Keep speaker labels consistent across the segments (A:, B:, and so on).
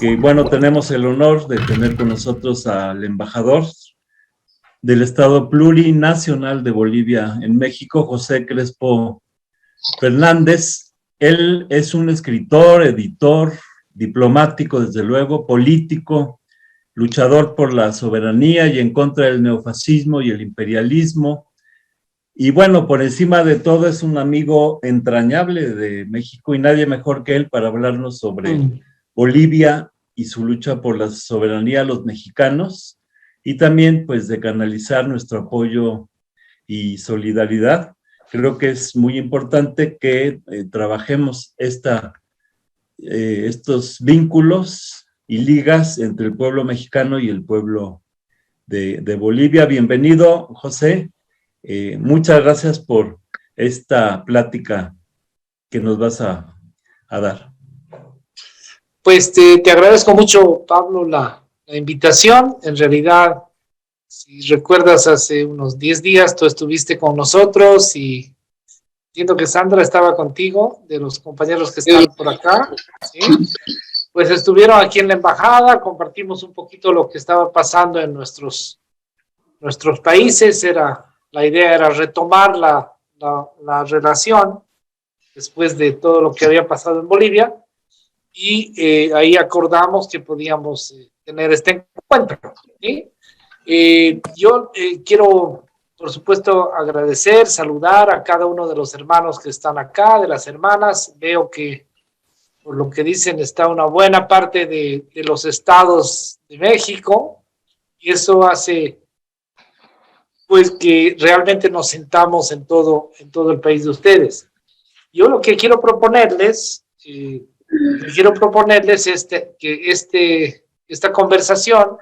A: que bueno, tenemos el honor de tener con nosotros al embajador del Estado Plurinacional de Bolivia en México, José Crespo Fernández. Él es un escritor, editor, diplomático, desde luego, político, luchador por la soberanía y en contra del neofascismo y el imperialismo. Y bueno, por encima de todo es un amigo entrañable de México y nadie mejor que él para hablarnos sobre Bolivia y su lucha por la soberanía a los mexicanos y también pues de canalizar nuestro apoyo y solidaridad. Creo que es muy importante que trabajemos estos vínculos y ligas entre el pueblo mexicano y el pueblo de Bolivia. Bienvenido, José. Muchas gracias por esta plática que nos vas a dar.
B: Pues te agradezco mucho, Pablo, la invitación. En realidad, si recuerdas, hace unos 10 días tú estuviste con nosotros y entiendo que Sandra estaba contigo, de los compañeros que están por acá, ¿sí? Pues estuvieron aquí en la embajada, compartimos un poquito lo que estaba pasando en nuestros países. La idea era retomar la relación después de todo lo que había pasado en Bolivia y ahí acordamos que podíamos tener este encuentro, ¿sí? Yo quiero, por supuesto, agradecer, saludar a cada uno de los hermanos que están acá, de las hermanas. Veo que, por lo que dicen, está una buena parte de los estados de México y eso hace pues que realmente nos sentamos en todo el país de ustedes. Yo lo que quiero proponerles, que esta conversación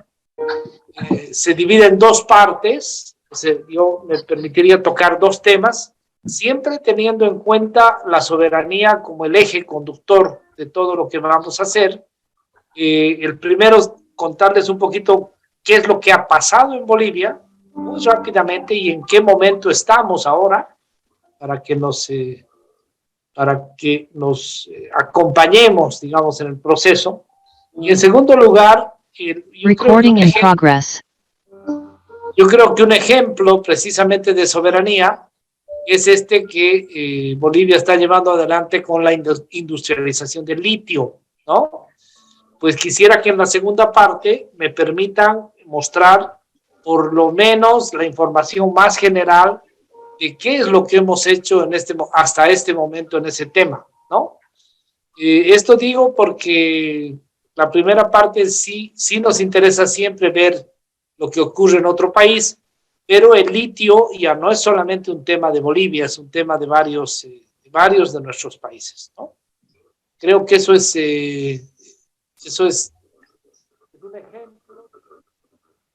B: se divide en dos partes. O sea, yo me permitiría tocar dos temas, siempre teniendo en cuenta la soberanía como el eje conductor de todo lo que vamos a hacer. El primero es contarles un poquito qué es lo que ha pasado en Bolivia, muy rápidamente, y en qué momento estamos ahora, para que nos acompañemos, digamos, en el proceso. Y en segundo lugar, yo creo que un ejemplo precisamente de soberanía es que Bolivia está llevando adelante con la industrialización del litio, ¿no? Pues quisiera que en la segunda parte me permitan mostrar por lo menos la información más general de qué es lo que hemos hecho hasta este momento en ese tema, ¿no? Esto digo porque la primera parte sí nos interesa siempre ver lo que ocurre en otro país, pero el litio ya no es solamente un tema de Bolivia, es un tema de varios de nuestros países, ¿no? Creo que eso es un ejemplo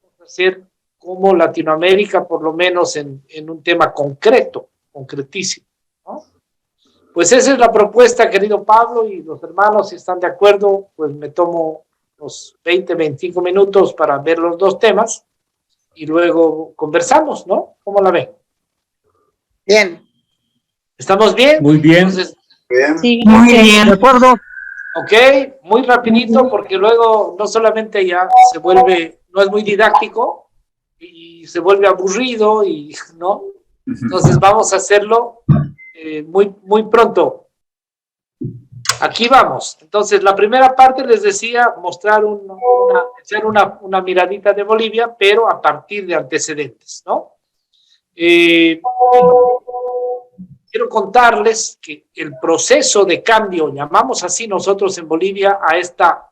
B: de hacer como Latinoamérica, por lo menos en un tema concretísimo, ¿no? Pues esa es la propuesta, querido Pablo, y los hermanos, si están de acuerdo, pues me tomo unos 25 minutos para ver los dos temas y luego conversamos, ¿no? ¿Cómo la ven?
C: Bien.
B: ¿Estamos bien?
A: Muy bien.
C: Entonces, bien.
D: Sí, muy bien.
C: De acuerdo.
B: Ok, muy rapidito, porque luego no solamente ya se vuelve, no es muy didáctico, y se vuelve aburrido, y ¿no? Entonces vamos a hacerlo muy pronto. Aquí vamos. Entonces, la primera parte les decía mostrar echar una miradita de Bolivia, pero a partir de antecedentes, ¿no? Quiero contarles que el proceso de cambio, llamamos así nosotros en Bolivia a esta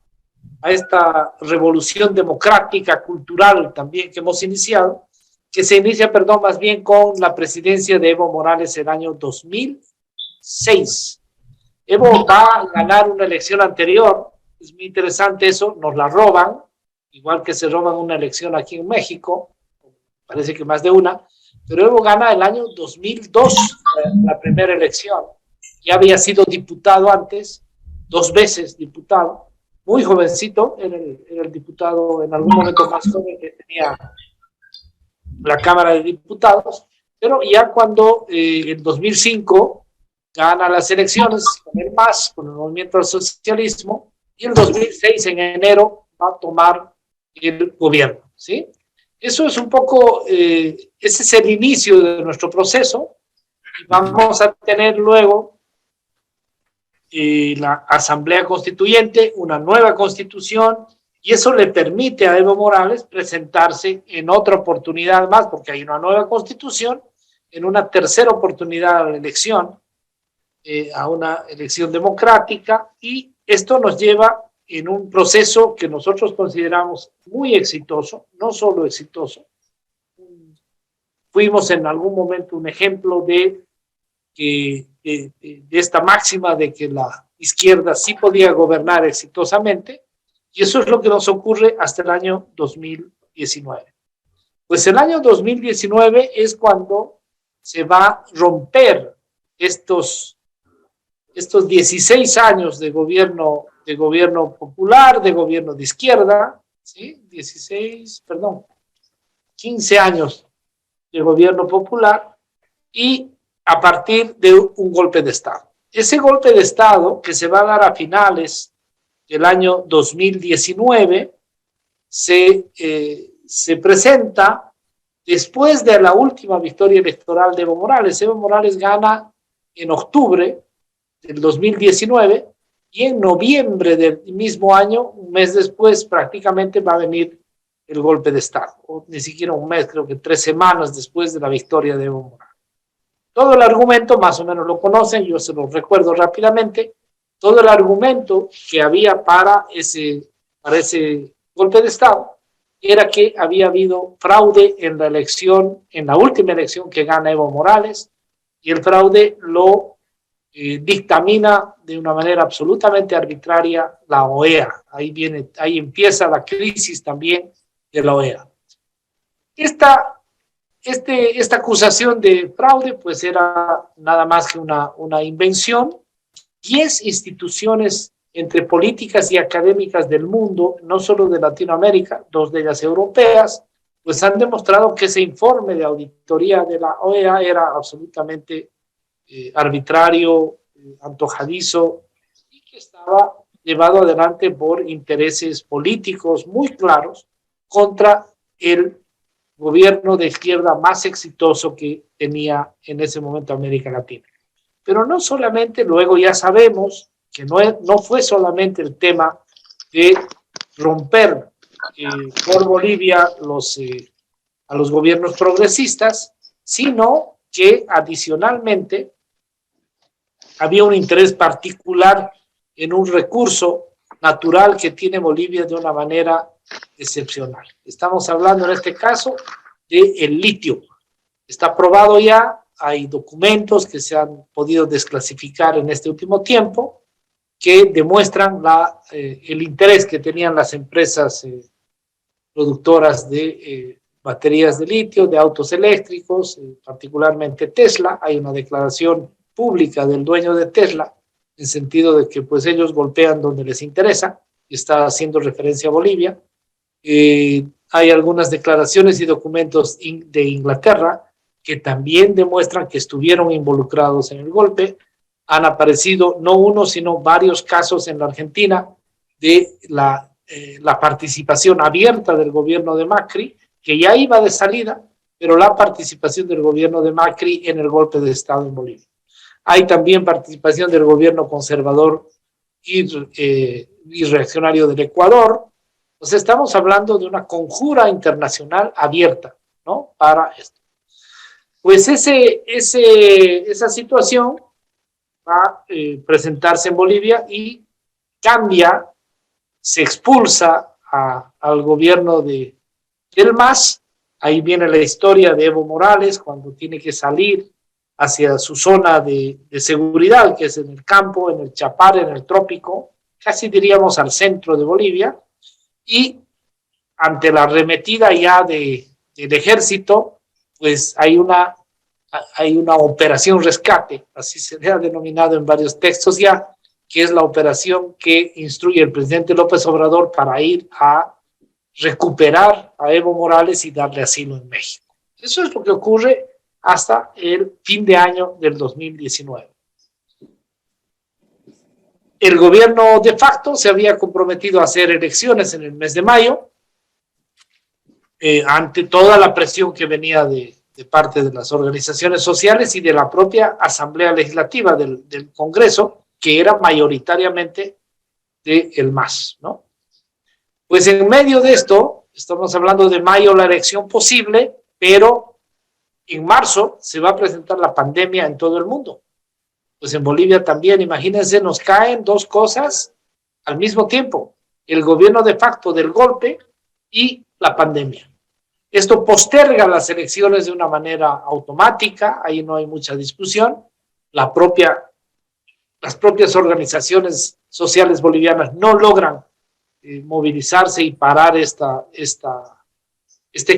B: revolución democrática, cultural también que hemos iniciado, que se inicia, más bien con la presidencia de Evo Morales en el año 2006. Evo va a ganar una elección anterior, es muy interesante eso, nos la roban, igual que se roban una elección aquí en México, parece que más de una, pero Evo gana el año 2002, la primera elección. Ya había sido diputado antes, 2 veces diputado, muy jovencito, era el diputado en algún momento más joven que tenía la Cámara de Diputados, pero ya cuando en 2005 gana las elecciones con el MAS, con el Movimiento al Socialismo, y el 2006, en enero, va a tomar el gobierno, ¿sí? Eso es un poco, ese es el inicio de nuestro proceso, y vamos a tener luego la Asamblea Constituyente, una nueva constitución, y eso le permite a Evo Morales presentarse en otra oportunidad más, porque hay una nueva constitución, en una tercera oportunidad a la elección, a una elección democrática, y esto nos lleva en un proceso que nosotros consideramos muy exitoso, no solo exitoso. Fuimos en algún momento un ejemplo de esta máxima de que la izquierda sí podía gobernar exitosamente, y eso es lo que nos ocurre hasta el año 2019. Pues el año 2019 es cuando se va a romper estos 16 años de gobierno popular, de gobierno de izquierda, ¿sí? 15 años de gobierno popular, y a partir de un golpe de Estado. Ese golpe de Estado, que se va a dar a finales del año 2019, se presenta después de la última victoria electoral de Evo Morales. Evo Morales gana en octubre del 2019, y en noviembre del mismo año, un mes después, prácticamente va a venir el golpe de Estado, o ni siquiera un mes, creo que 3 semanas después de la victoria de Evo Morales. Todo el argumento, más o menos lo conocen, yo se lo recuerdo rápidamente. Todo el argumento que había para ese golpe de Estado era que había habido fraude en la elección, en la última elección que gana Evo Morales, y el fraude lo dictamina de una manera absolutamente arbitraria la OEA. Ahí empieza la crisis también de la OEA. Esta acusación de fraude pues era nada más que una invención. 10 instituciones entre políticas y académicas del mundo, no solo de Latinoamérica, 2 de ellas europeas, pues han demostrado que ese informe de auditoría de la OEA era absolutamente arbitrario, antojadizo, y que estaba llevado adelante por intereses políticos muy claros contra el gobierno de izquierda más exitoso que tenía en ese momento América Latina. Pero no solamente, luego ya sabemos que no fue solamente el tema de romper por Bolivia a los gobiernos progresistas, sino que adicionalmente había un interés particular en un recurso natural que tiene Bolivia de una manera excepcional. Estamos hablando en este caso del litio. Está probado ya, hay documentos que se han podido desclasificar en este último tiempo que demuestran el interés que tenían las empresas productoras de baterías de litio, de autos eléctricos, particularmente Tesla. Hay una declaración pública del dueño de Tesla en sentido de que pues ellos golpean donde les interesa, y está haciendo referencia a Bolivia. Hay algunas declaraciones y documentos de Inglaterra que también demuestran que estuvieron involucrados en el golpe. Han aparecido no uno, sino varios casos en la Argentina de la participación abierta del gobierno de Macri, que ya iba de salida, pero la participación del gobierno de Macri en el golpe de Estado en Bolivia. Hay también participación del gobierno conservador y reaccionario del Ecuador. O sea, estamos hablando de una conjura internacional abierta, ¿no? Para esto. Pues esa situación va a presentarse en Bolivia y cambia, se expulsa al gobierno del MAS. Ahí viene la historia de Evo Morales cuando tiene que salir hacia su zona de seguridad, que es en el campo, en el Chapare, en el trópico, casi diríamos al centro de Bolivia, y ante la arremetida ya del ejército, pues hay una operación rescate, así se le ha denominado en varios textos ya, que es la operación que instruye el presidente López Obrador para ir a recuperar a Evo Morales y darle asilo en México. Eso es lo que ocurre hasta el fin de año del 2019. El gobierno de facto se había comprometido a hacer elecciones en el mes de mayo, ante toda la presión que venía de parte de las organizaciones sociales y de la propia Asamblea Legislativa del Congreso, que era mayoritariamente del MAS, ¿no? Pues en medio de esto, estamos hablando de mayo, la elección posible, pero en marzo se va a presentar la pandemia en todo el mundo. Pues en Bolivia también, imagínense, nos caen dos cosas al mismo tiempo: el gobierno de facto del golpe y la pandemia. Esto posterga las elecciones de una manera automática, ahí no hay mucha discusión. Las propias organizaciones sociales bolivianas no logran movilizarse y parar este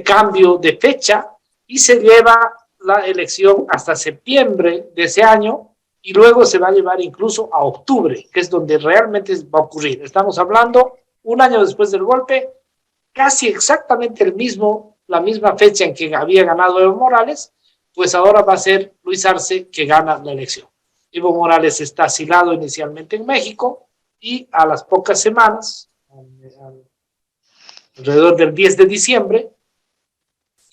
B: cambio de fecha, y se lleva la elección hasta septiembre de ese año, y luego se va a llevar incluso a octubre, que es donde realmente va a ocurrir. Estamos hablando un año después del golpe, casi exactamente la misma fecha en que había ganado Evo Morales, pues ahora va a ser Luis Arce que gana la elección. Evo Morales está asilado inicialmente en México, y a las pocas semanas, alrededor del 10 de diciembre,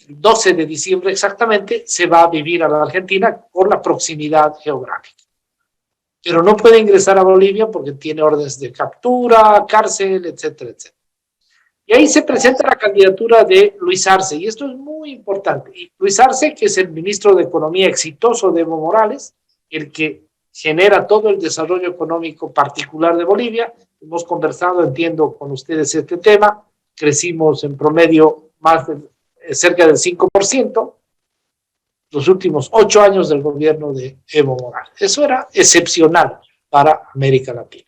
B: el 12 de diciembre exactamente, se va a vivir a la Argentina por la proximidad geográfica. Pero no puede ingresar a Bolivia porque tiene órdenes de captura, cárcel, etcétera, etcétera. Y ahí se presenta la candidatura de Luis Arce, y esto es muy importante. Y Luis Arce, que es el ministro de Economía exitoso de Evo Morales, el que genera todo el desarrollo económico particular de Bolivia. Hemos conversado, entiendo, con ustedes este tema. Crecimos en promedio cerca del 5% los últimos 8 años del gobierno de Evo Morales. Eso era excepcional para América Latina.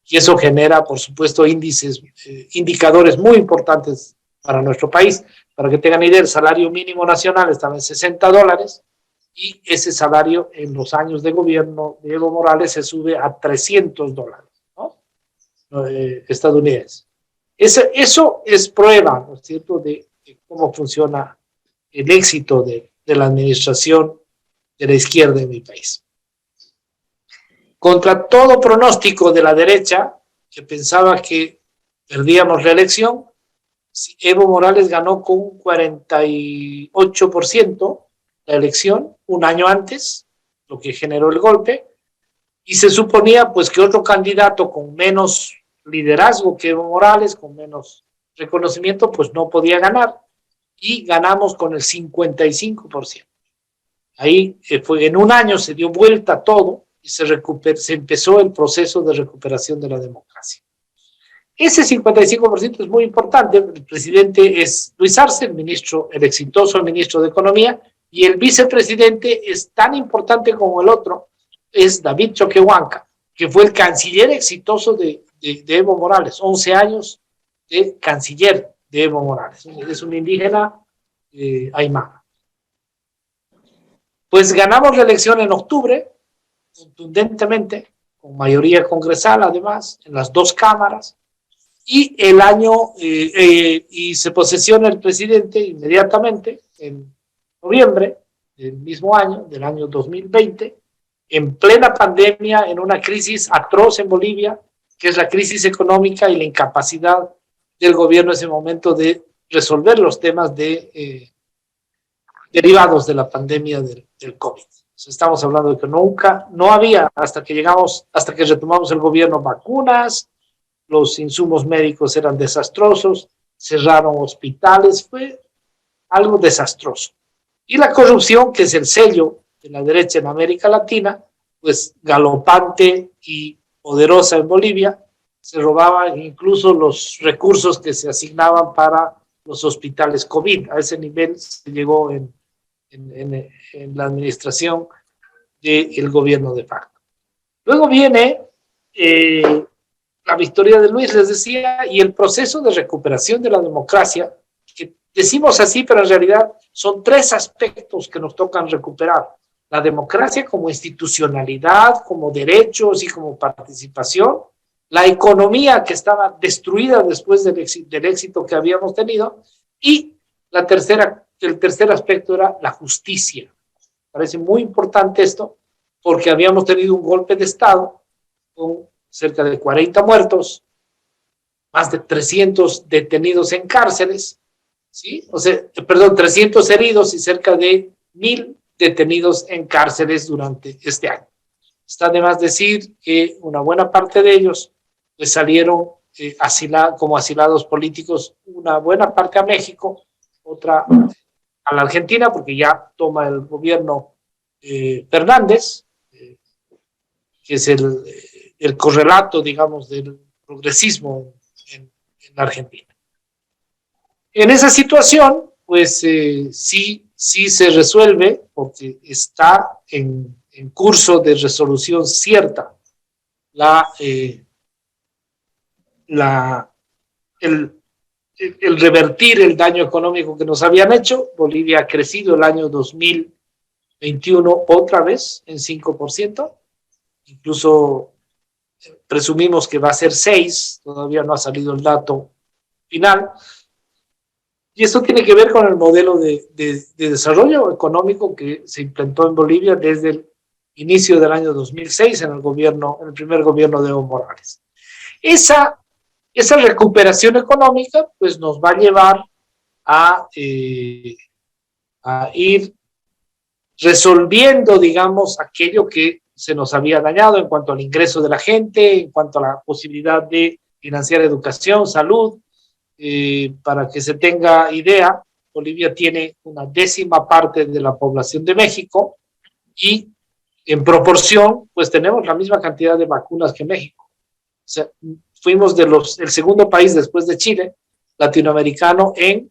B: Y eso genera, por supuesto, indicadores muy importantes para nuestro país. Para que tengan idea, el salario mínimo nacional estaba en $60, y ese salario en los años de gobierno de Evo Morales se sube a $300, ¿no? Estadounidenses. Eso es prueba, ¿no es cierto?, de cómo funciona el éxito de la administración de la izquierda en mi país. Contra todo pronóstico de la derecha, que pensaba que perdíamos la elección, Evo Morales ganó con un 48% la elección un año antes, lo que generó el golpe, y se suponía pues que otro candidato con menos liderazgo que Evo Morales, con menos reconocimiento, pues no podía ganar, y ganamos con el 55%. Ahí en un año se dio vuelta todo, y se empezó el proceso de recuperación de la democracia. Ese 55% es muy importante. El presidente es Luis Arce, el exitoso ministro de Economía, y el vicepresidente es tan importante como el otro, es David Choquehuanca, que fue el canciller exitoso de Evo Morales, 11 años de canciller de Evo Morales. Es un indígena aymara. Pues ganamos la elección en octubre, contundentemente, con mayoría congresal además, en las dos cámaras, y y se posesiona el presidente inmediatamente en noviembre del mismo año, del año 2020, en plena pandemia, en una crisis atroz en Bolivia, que es la crisis económica y la incapacidad del gobierno en ese momento de resolver los temas derivados de la pandemia del COVID. Estamos hablando de que no había, hasta que retomamos el gobierno, vacunas, los insumos médicos eran desastrosos, cerraron hospitales, fue algo desastroso. Y la corrupción, que es el sello de la derecha en América Latina, pues galopante y poderosa en Bolivia, se robaban incluso los recursos que se asignaban para los hospitales COVID. A ese nivel se llegó en la administración del gobierno de facto. Luego viene la victoria de Luis, les decía, y el proceso de recuperación de la democracia, que decimos así, pero en realidad son 3 aspectos que nos tocan recuperar: la democracia como institucionalidad, como derechos y como participación; la economía, que estaba destruida después del éxito que habíamos tenido; y el tercer aspecto era la justicia. Parece muy importante esto, porque habíamos tenido un golpe de Estado con cerca de 40 muertos, más de 300 detenidos en cárceles, ¿sí? O sea, perdón, 300 heridos y cerca de 1,000 detenidos en cárceles durante este año. Está de más decir que una buena parte de ellos pues, salieron como asilados políticos, una buena parte a México, otra a la Argentina, porque ya toma el gobierno Fernández, que es el correlato, digamos, del progresismo en la Argentina. En esa situación, pues sí se resuelve, porque está en curso de resolución cierta el revertir el daño económico que nos habían hecho. Bolivia ha crecido el año 2021 otra vez en 5%, incluso presumimos que va a ser 6%, todavía no ha salido el dato final. Y esto tiene que ver con el modelo de desarrollo económico que se implantó en Bolivia desde el inicio del año 2006 en el primer gobierno de Evo Morales. Esa recuperación económica pues nos va a llevar a ir resolviendo, digamos, aquello que se nos había dañado en cuanto al ingreso de la gente, en cuanto a la posibilidad de financiar educación, salud. Para que se tenga idea, Bolivia tiene una 10ª parte de la población de México y en proporción, pues tenemos la misma cantidad de vacunas que México. O sea, fuimos el segundo país después de Chile, latinoamericano, en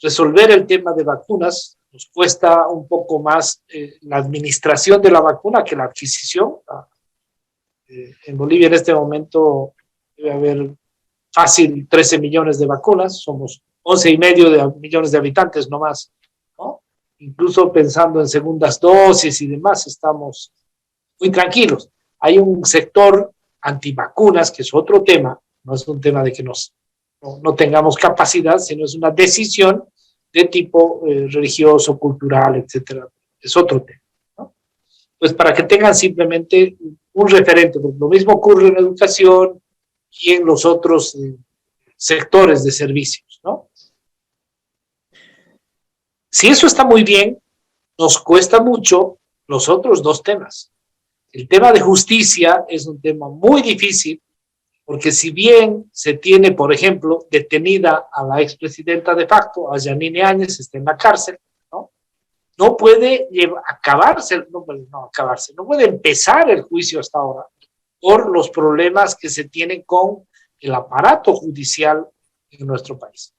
B: resolver el tema de vacunas. Nos cuesta un poco más la administración de la vacuna que la adquisición. En Bolivia en este momento debe haber fácil 13 millones de vacunas, somos 11,5 millones de habitantes, no más, ¿no? Incluso pensando en segundas dosis y demás, estamos muy tranquilos. Hay un sector antivacunas, que es otro tema, no es un tema de que no tengamos capacidad, sino es una decisión de tipo religioso, cultural, etcétera. Es otro tema, ¿no? Pues para que tengan simplemente un referente, porque lo mismo ocurre en educación y en los otros sectores de servicios, ¿no? Si eso está muy bien, nos cuesta mucho los otros dos temas. El tema de justicia es un tema muy difícil, porque si bien se tiene, por ejemplo, detenida a la expresidenta de facto, a Yanine Áñez, está en la cárcel, ¿no? No puede no puede empezar el juicio hasta ahora por los problemas que se tienen con el aparato judicial en nuestro país.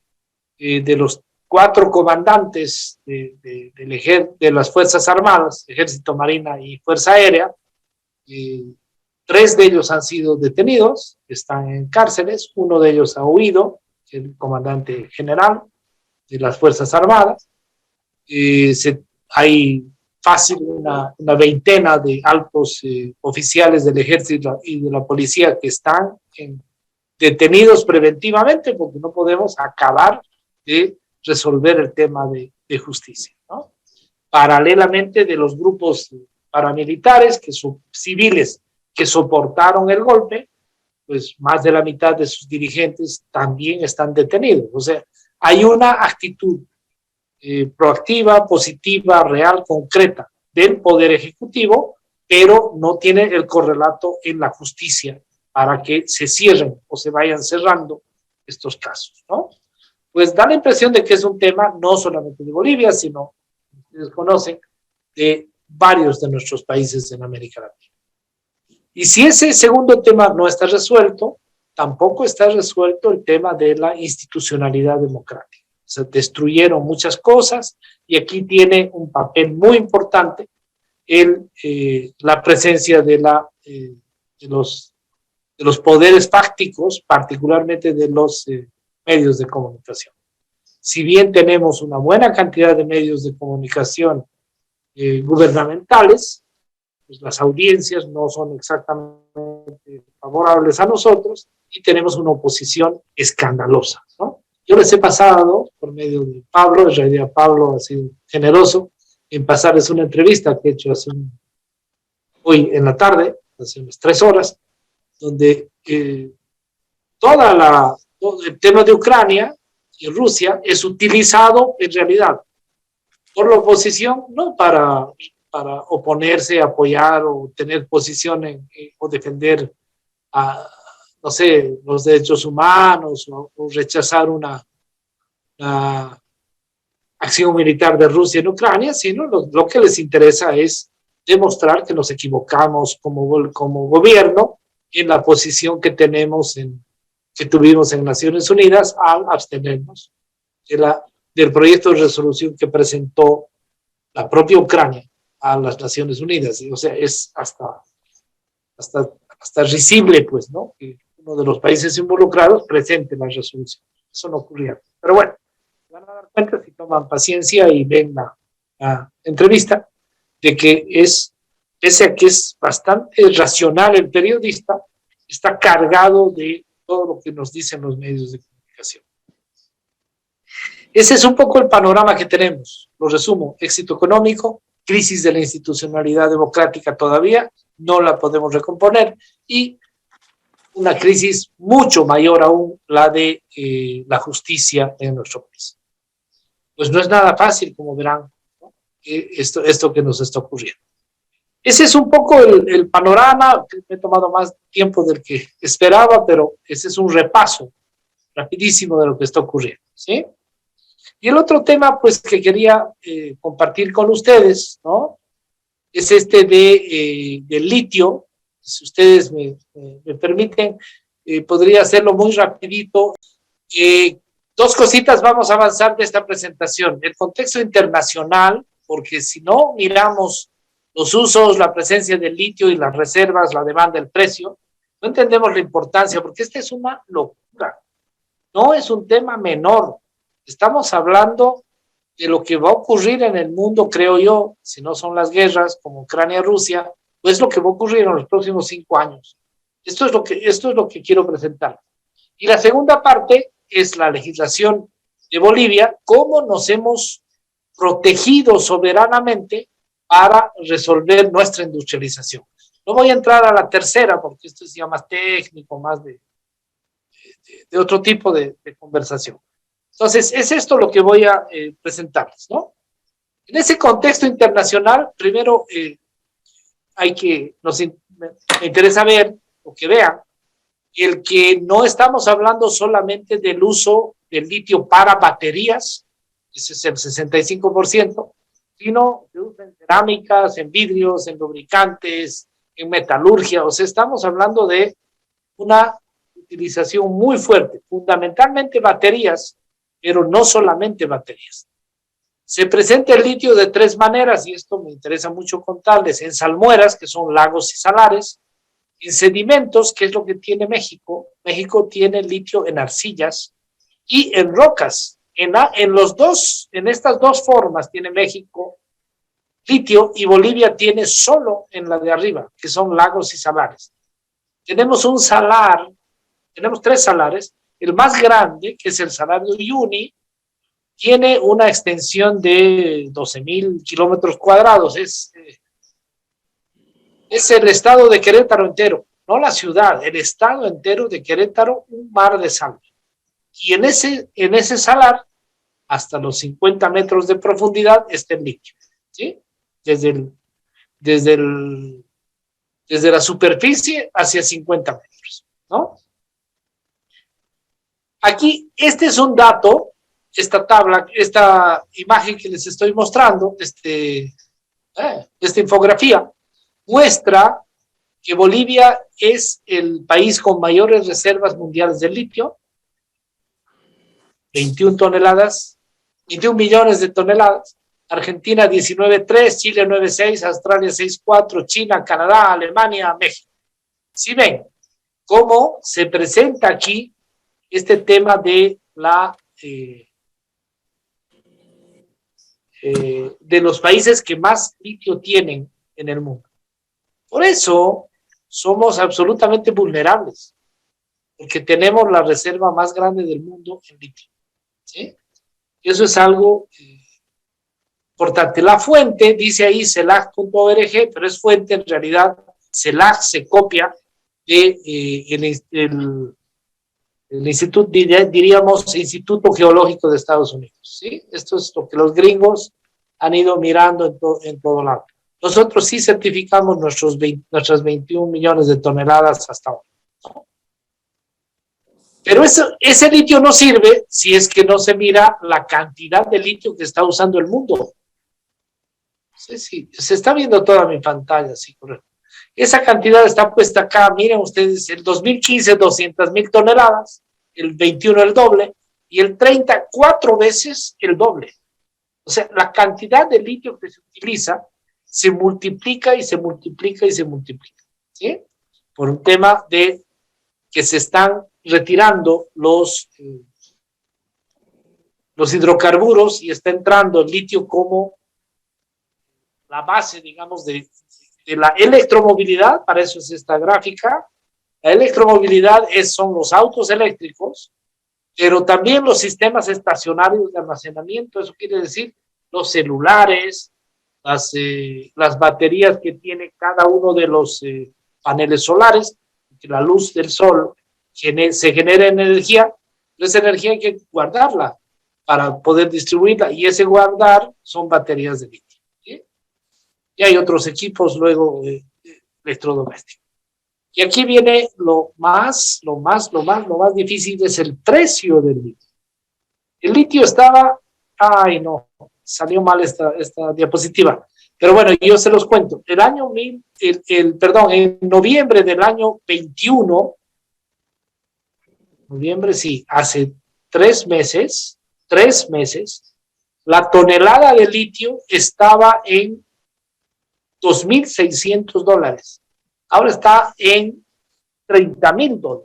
B: De los 4 comandantes de las Fuerzas Armadas, Ejército, Marina y Fuerza Aérea, 3 de ellos han sido detenidos, están en cárceles, 1 de ellos ha huido, el comandante general de las Fuerzas Armadas. Hay fácil una veintena de altos oficiales del ejército y de la policía que están detenidos preventivamente, porque no podemos acabar de resolver el tema de justicia, ¿no? Paralelamente de los grupos paramilitares, que son civiles que soportaron el golpe, pues más de la mitad de sus dirigentes también están detenidos. O sea, hay una actitud proactiva, positiva, real, concreta del Poder Ejecutivo, pero no tiene el correlato en la justicia para que se cierren o se vayan cerrando estos casos, ¿no? Pues da la impresión de que es un tema no solamente de Bolivia, sino, ustedes conocen, de varios de nuestros países en América Latina. Y si ese segundo tema no está resuelto, tampoco está resuelto el tema de la institucionalidad democrática. Se destruyeron muchas cosas y aquí tiene un papel muy importante la presencia de los poderes fácticos, particularmente de los medios de comunicación. Si bien tenemos una buena cantidad de medios de comunicación gubernamentales, pues las audiencias no son exactamente favorables a nosotros y tenemos una oposición escandalosa, ¿no? Yo les he pasado, por medio de Pablo, en realidad Pablo ha sido generoso en pasarles una entrevista que he hecho hoy en la tarde, hace unas 3 horas, donde todo el tema de Ucrania y Rusia es utilizado en realidad por la oposición, no para oponerse, apoyar o tener posición o defender no sé, los derechos humanos o rechazar una acción militar de Rusia en Ucrania, sino lo que les interesa es demostrar que nos equivocamos como gobierno en la posición que tuvimos en Naciones Unidas al abstenernos del proyecto de resolución que presentó la propia Ucrania a las Naciones Unidas. O sea, es hasta risible, pues, ¿no? Que uno de los países involucrados presente la resolución. Eso no ocurría. Pero bueno, se van a dar cuenta si toman paciencia y ven la entrevista, de que pese a que es bastante racional el periodista, está cargado de todo lo que nos dicen los medios de comunicación. Ese es un poco el panorama que tenemos. Lo resumo: éxito económico, crisis de la institucionalidad democrática todavía, no la podemos recomponer, y una crisis mucho mayor aún, la de la justicia en nuestro país. Pues no es nada fácil, como verán, ¿no? Esto que nos está ocurriendo. Ese es un poco el panorama. Me he tomado más tiempo del que esperaba, pero ese es un repaso rapidísimo de lo que está ocurriendo, ¿sí? Y el otro tema, pues, que quería compartir con ustedes, ¿no? Es del litio. Si ustedes me permiten, podría hacerlo muy rapidito. Dos cositas vamos a avanzar de esta presentación. El contexto internacional, porque si no miramos los usos, la presencia del litio y las reservas, la demanda, el precio, no entendemos la importancia, porque esta es una locura. No es un tema menor. Estamos hablando de lo que va a ocurrir en el mundo, creo yo, si no son las guerras como Ucrania y Rusia, pues lo que va a ocurrir en los próximos 5 años. Esto es lo que quiero presentar. Y la segunda parte es la legislación de Bolivia, cómo nos hemos protegido soberanamente para resolver nuestra industrialización. No voy a entrar a la tercera, porque esto es ya más técnico, más de otro tipo de conversación. Entonces, es esto lo que voy a presentarles, ¿no? En ese contexto internacional, primero me interesa ver, o que vean, el que no estamos hablando solamente del uso del litio para baterías, ese es el 65%, sino de uso en cerámicas, en vidrios, en lubricantes, en metalurgia. O sea, estamos hablando de una utilización muy fuerte, fundamentalmente baterías, pero no solamente baterías. Se presenta el litio de 3 maneras, y esto me interesa mucho contarles: en salmueras, que son lagos y salares; en sedimentos, que es lo que tiene México. México tiene litio en arcillas; y en rocas. En estas dos formas tiene México litio, y Bolivia tiene solo en la de arriba, que son lagos y salares. Tenemos 3 salares. El más grande, que es el salar de Uyuni, tiene una extensión de 12,000 kilómetros cuadrados. Es el estado de Querétaro entero, no la ciudad, el estado entero de Querétaro, un mar de sal. Y en ese salar, hasta los 50 metros de profundidad, está el litio, ¿sí? Desde la superficie hacia 50 metros, ¿no? Aquí, este es un dato, esta tabla, esta imagen que les estoy mostrando, esta infografía, muestra que Bolivia es el país con mayores reservas mundiales de litio, 21 millones de toneladas, Argentina 19,3, Chile 9,6, Australia 6,4, China, Canadá, Alemania, México. ¿Sí ven cómo se presenta aquí este tema de de los países que más litio tienen en el mundo? Por eso somos absolutamente vulnerables, porque tenemos la reserva más grande del mundo en litio, ¿sí? Y eso es algo importante. La fuente dice ahí celag.org, pero es fuente, en realidad celag se copia de el instituto, diríamos, Instituto Geológico de Estados Unidos, ¿sí? Esto es lo que los gringos han ido mirando en todo lado. Nosotros sí certificamos nuestras 21 millones de toneladas hasta ahora, ¿no? Pero ese litio no sirve si es que no se mira la cantidad de litio que está usando el mundo. No sé si se está viendo toda mi pantalla, sí, correcto. Esa cantidad está puesta acá, miren ustedes, el 2015 200,000 toneladas, el 21 el doble, y el 30 4 veces el doble. O sea, la cantidad de litio que se utiliza se multiplica y se multiplica y se multiplica, ¿sí? Por un tema de que se están retirando los hidrocarburos y está entrando el litio como la base, digamos, de la electromovilidad. Para eso es esta gráfica. La electromovilidad son los autos eléctricos, pero también los sistemas estacionarios de almacenamiento. Eso quiere decir los celulares, las baterías que tiene cada uno de los paneles solares, que la luz del sol se genera energía, pero esa energía hay que guardarla para poder distribuirla, y ese guardar son baterías de litio, ¿sí? Y hay otros equipos luego electrodomésticos. Y aquí viene lo más difícil, es el precio del litio. El litio estaba, ay no, salió mal esta diapositiva, pero bueno, yo se los cuento. En noviembre del año 21, noviembre, sí, hace 3 meses, la tonelada de litio estaba en $2,600. Ahora está en $30,000.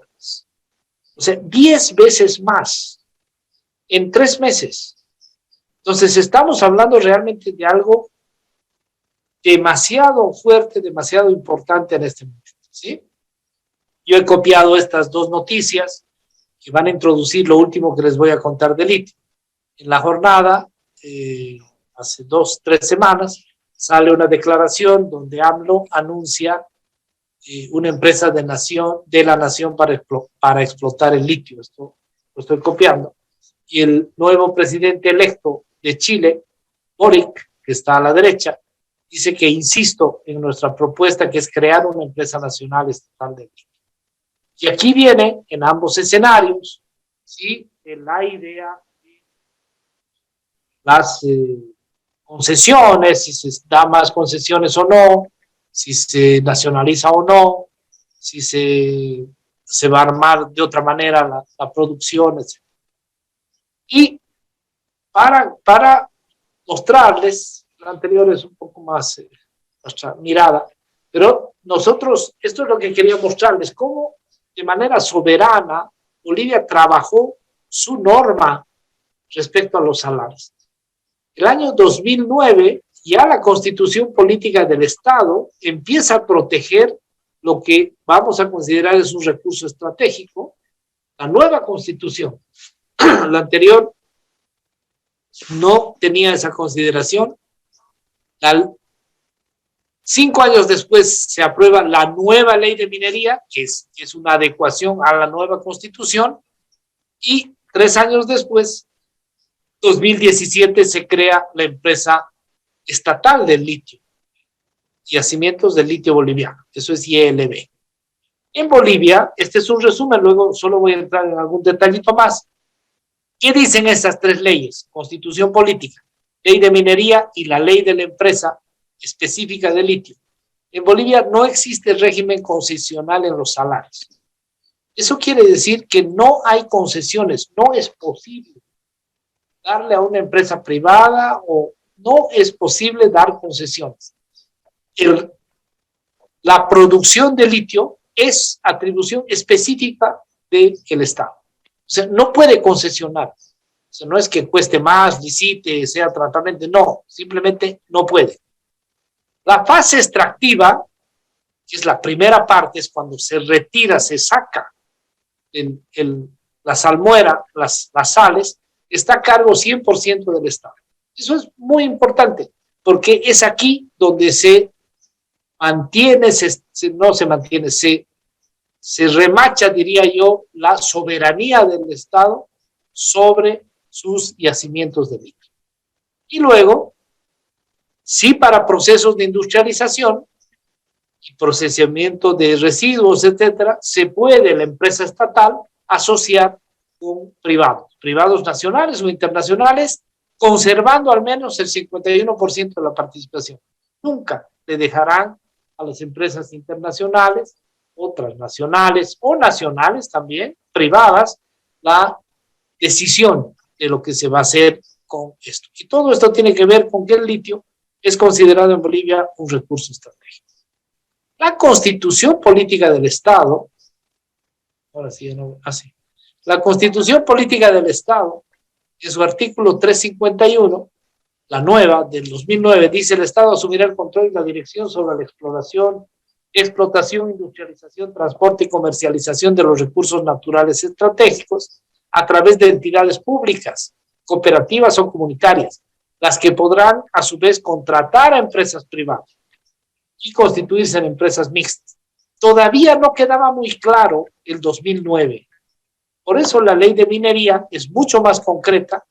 B: O sea, 10 veces más en 3 meses. Entonces, estamos hablando realmente de algo demasiado fuerte, demasiado importante en este momento, ¿sí? Yo he copiado estas 2 noticias que van a introducir lo último que les voy a contar de litio. En la jornada, hace 2, 3 semanas, sale una declaración donde AMLO anuncia una empresa de la nación para explotar el litio. Esto lo estoy copiando. Y el nuevo presidente electo de Chile, Boric, que está a la derecha, dice que insisto en nuestra propuesta, que es crear una empresa nacional estatal de litio. Y aquí viene, en ambos escenarios, ¿sí?, la idea de las concesiones, si se da más concesiones o no, si se nacionaliza o no, si se va a armar de otra manera la producción, etc. Y para mostrarles, la anterior es un poco más nuestra mirada, pero nosotros, esto es lo que quería mostrarles, cómo de manera soberana Bolivia trabajó su norma respecto a los salarios. El año 2009, ya la Constitución Política del Estado empieza a proteger lo que vamos a considerar es un recurso estratégico, la nueva Constitución. La anterior no tenía esa consideración. 5 años después se aprueba la nueva ley de minería, que es una adecuación a la nueva Constitución, y 3 años después, 2017, se crea la empresa estatal del litio, Yacimientos del Litio Boliviano, eso es YLB. En Bolivia, este es un resumen, luego solo voy a entrar en algún detallito más. ¿Qué dicen esas 3 leyes? Constitución política, ley de minería y la ley de la empresa específica de litio. En Bolivia no existe régimen concesional en los salarios. Eso quiere decir que no hay concesiones, no es posible darle a una empresa privada o no es posible dar concesiones. La producción de litio es atribución específica del Estado. O sea, no puede concesionar. O sea, no es que cueste más, licite, sea tratamiento, no, simplemente no puede. La fase extractiva, que es la primera parte, es cuando se retira, se saca la salmuera, las sales, está a cargo 100% del Estado. Eso es muy importante, porque es aquí donde se mantiene, se se remacha, diría yo, la soberanía del Estado sobre sus yacimientos de litio. Y luego, sí, para procesos de industrialización y procesamiento de residuos, etcétera, se puede la empresa estatal asociar con privados nacionales o internacionales, conservando al menos el 51% de la participación. Nunca le dejarán a las empresas internacionales, otras nacionales o nacionales también, privadas, la decisión de lo que se va a hacer con esto. Y todo esto tiene que ver con que el litio es considerado en Bolivia un recurso estratégico. La Constitución Política del Estado, ahora sí, no, así. La Constitución Política del Estado, en su artículo 351, la nueva del 2009, dice: el Estado asumirá el control y la dirección sobre la explotación, industrialización, transporte y comercialización de los recursos naturales estratégicos a través de entidades públicas, cooperativas o comunitarias, las que podrán a su vez contratar a empresas privadas y constituirse en empresas mixtas. Todavía no quedaba muy claro el 2009. Por eso la ley de minería es mucho más concreta.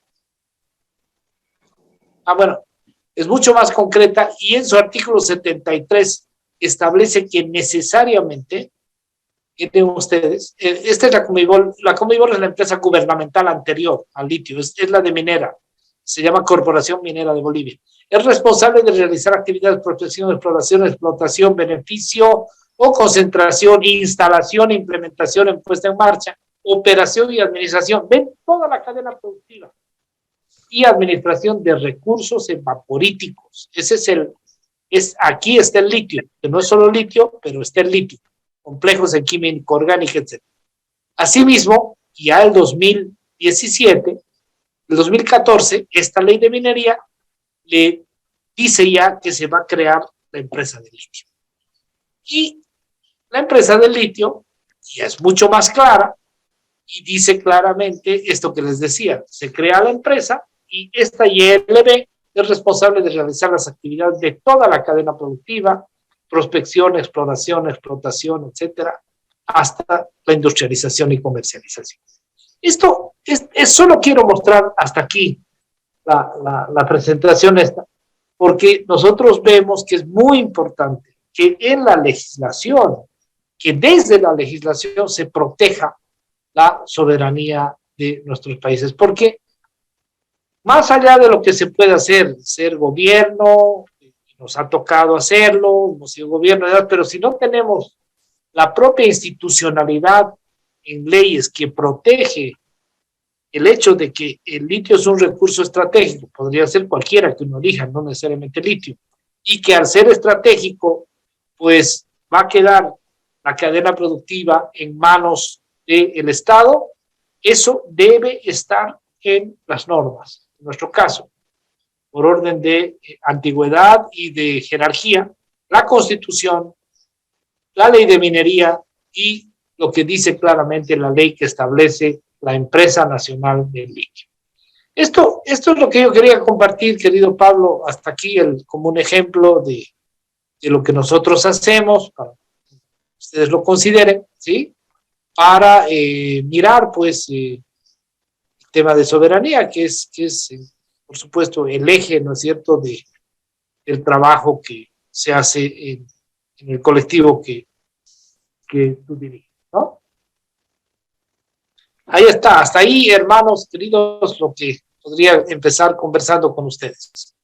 B: Es mucho más concreta, y en su artículo 73 establece que necesariamente, tienen ustedes, esta es la Comibol es la empresa gubernamental anterior al litio, es la de minera, se llama Corporación Minera de Bolivia. Es responsable de realizar actividades de prospección, exploración, explotación, beneficio o concentración, instalación, implementación en puesta en marcha, operación y administración. Ven toda la cadena productiva y administración de recursos evaporíticos. Aquí está el litio, que no es solo litio, pero está el litio, complejos en química orgánica, etc. Asimismo, ya el 2017, el 2014, esta ley de minería le dice ya que se va a crear la empresa de litio. Y la empresa del litio ya es mucho más clara y dice claramente esto que les decía: se crea la empresa y esta ILB es responsable de realizar las actividades de toda la cadena productiva, prospección, exploración, explotación, etcétera, hasta la industrialización y comercialización. Esto solo quiero mostrar hasta aquí la presentación esta, porque nosotros vemos que es muy importante que en la legislación, que desde la legislación se proteja la soberanía de nuestros países, porque más allá de lo que se puede hacer, ser gobierno, nos ha tocado hacerlo, hemos sido gobierno, pero si no tenemos la propia institucionalidad en leyes que protege el hecho de que el litio es un recurso estratégico, podría ser cualquiera que uno elija, no necesariamente litio, y que al ser estratégico, pues va a quedar la cadena productiva en manos del Estado, eso debe estar en las normas. En nuestro caso, por orden de antigüedad y de jerarquía, la Constitución, la ley de minería y lo que dice claramente la ley que establece la empresa nacional del litio. Esto es lo que yo quería compartir, querido Pablo, hasta aquí como un ejemplo de lo que nosotros hacemos, para que ustedes lo consideren, ¿sí? Para mirar, pues, el tema de soberanía, que es por supuesto, el eje, ¿no es cierto?, del trabajo que se hace en el colectivo que tú diriges, ¿no? Ahí está, hasta ahí, hermanos queridos, lo que podría empezar conversando con ustedes.